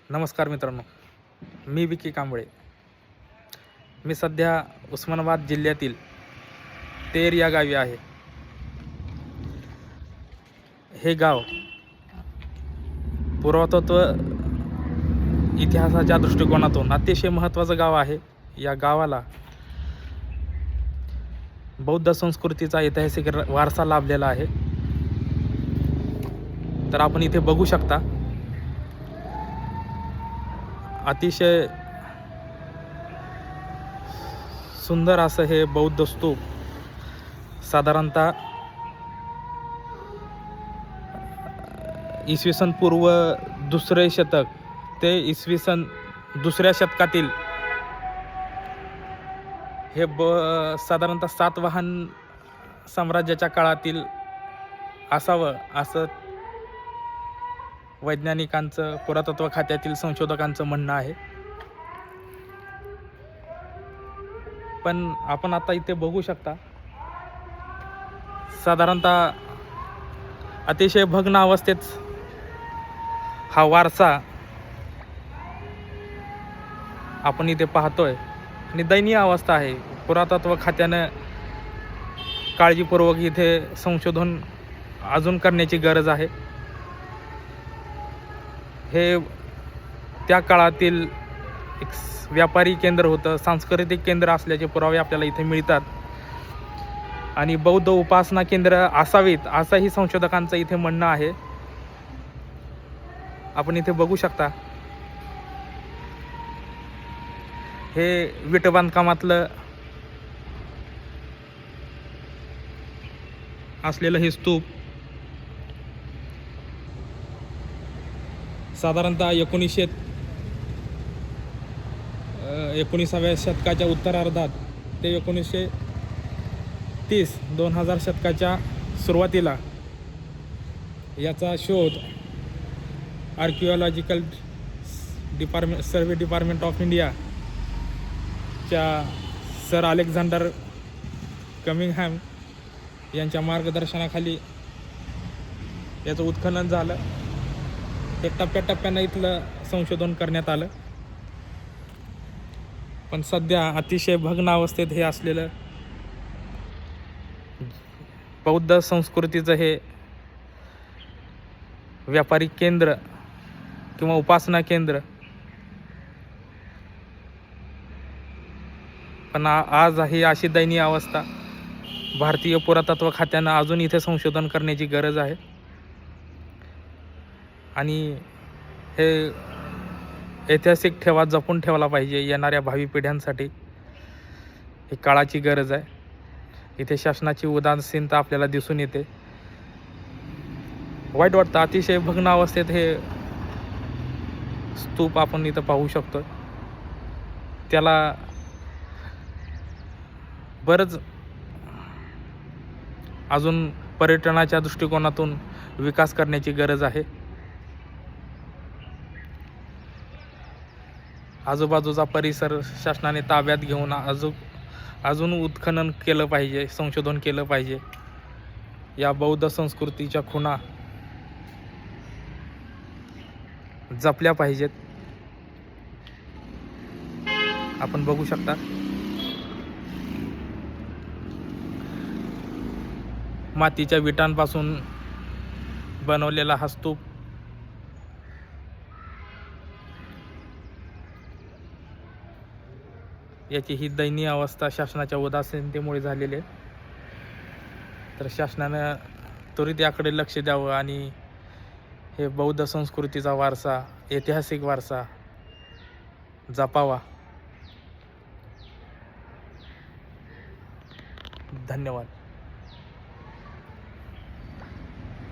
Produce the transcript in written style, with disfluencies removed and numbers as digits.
नमस्कार मित्रांनो, मी विकी कांबळे. मी सध्या उस्मानाबाद जिल्ह्यातील तेर या गावी आहे. हे गाव पुरातत्व इतिहासाच्या दृष्टिकोनातून अतिशय महत्त्वाचं गाव आहे. या गावाला बौद्ध संस्कृतीचा ऐतिहासिक वारसा लाभलेला आहे. तर आपण इथे बघू शकता, अतिशय सुंदर असं हे बौद्ध स्तूप साधारणतः इसवी सन पूर्व 2रे शतक ते इसवी सन 2ऱ्या शतकातील हे साधारणतः सातवाहन साम्राज्याच्या काळातील असावं असं वैज्ञानिकांचं, पुरातत्व खात्यातील संशोधकांचं म्हणणं आहे. पण आपण आता इथे बघू शकता, साधारणतः अतिशय भग्न अवस्थेत हा वारसा आपण इथे पाहतोय आणि दयनीय अवस्था आहे. पुरातत्व खात्यानं काळजीपूर्वक इथे संशोधन अजून करण्याची गरज आहे. हे त्या काळातील एक व्यापारी केंद्र होतं, सांस्कृतिक केंद्र असल्याचे पुरावे आपल्याला इथे मिळतात आणि बौद्ध उपासना केंद्र असावीत असंही संशोधकांचं इथे म्हणणं आहे. आपण इथे बघू शकता, हे विट बांधकामातलं असलेलं हे स्तूप साधारणतः 19व्या शतकाच्या उत्तरार्धात ते 2030 शतकाच्या सुरुवातीला याचा शोध आर्किओलॉजिकल सर्वे डिपार्टमेंट ऑफ इंडियाच्या सर अलेक्झांडर कमिंगहॅम यांच्या मार्गदर्शनाखाली याचं उत्खनन झालं. ते टप्प्याटप्प्यानं इथलं संशोधन करण्यात आलं. पण सध्या अतिशय भग्न अवस्थेत हे असलेलं बौद्ध संस्कृतीचं हे व्यापारी केंद्र किंवा उपासना केंद्र, पण आज ही अशी दयनीय अवस्था. भारतीय पुरातत्व खात्यानं अजून इथे संशोधन करण्याची गरज आहे आणि हे ऐतिहासिक ठेवा जपून ठेवला पाहिजे. येणाऱ्या भावी पिढ्यांसाठी ही काळाची गरज आहे. इथे शासनाची उदासीनता आपल्याला दिसून येते. वाईट वाटतं. अतिशय भग्न अवस्थेत हे स्तूप आपण इथं पाहू शकतो. त्याला बरंच अजून पर्यटनाच्या दृष्टिकोनातून विकास करण्याची गरज आहे. आजूबाजूचा परिसर शासनाने ताब्यात घेऊन अजून उत्खनन केलं पाहिजे, संशोधन केलं पाहिजे. या बौद्ध संस्कृतीच्या खुणा जपल्या पाहिजेत. आपण बघू शकता, मातीच्या विटांपासून बनवलेला हा स्तूप याची ही दयनीय अवस्था शासनाच्या उदासीनतेमुळे झालेली आहे. तर शासनानं त्वरित याकडे लक्ष द्यावं आणि हे बौद्ध संस्कृतीचा वारसा, ऐतिहासिक वारसा जपावा. धन्यवाद.